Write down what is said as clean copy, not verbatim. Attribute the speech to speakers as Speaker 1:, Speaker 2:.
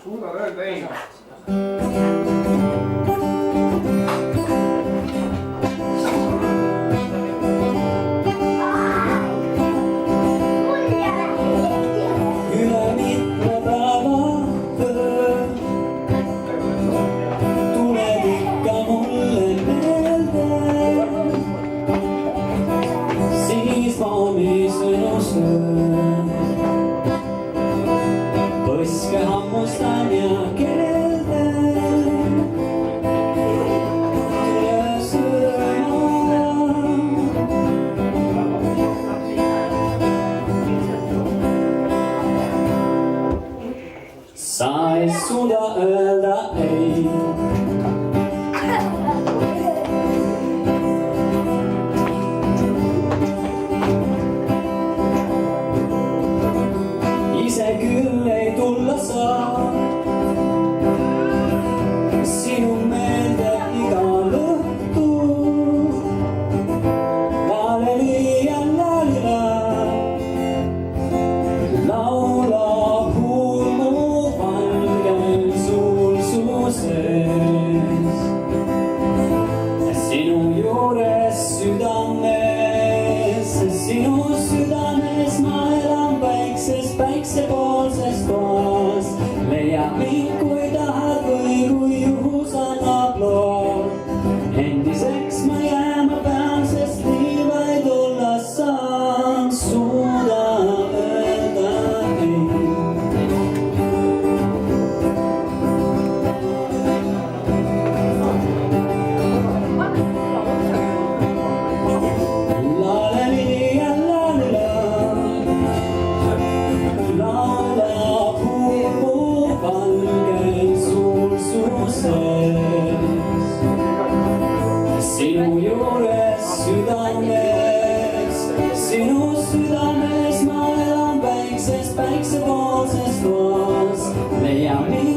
Speaker 1: suudad öelda ei.
Speaker 2: Põske hammustan ja kelden tule sööma. Sa ei suuda öelda ei. Ise küll ei tulla saa, sinu meelde igal õhtul. Laleli ja lalila, laulab huul mu valgel sul su sees. Sinu juures südames, sinu südames ma elan väikses päiksepoolses toas. Leia mind, kui tahad või kui juhus annab loo. Endiseks ma jääma pean, sest nii vaid olla saan. Suuda öelda ei. Laleli ja lalila, laulab huul mu valgel sul su sees. Sinu juures südames, sinu südames ma elan väikses päiksepoolses toas. Leia mind.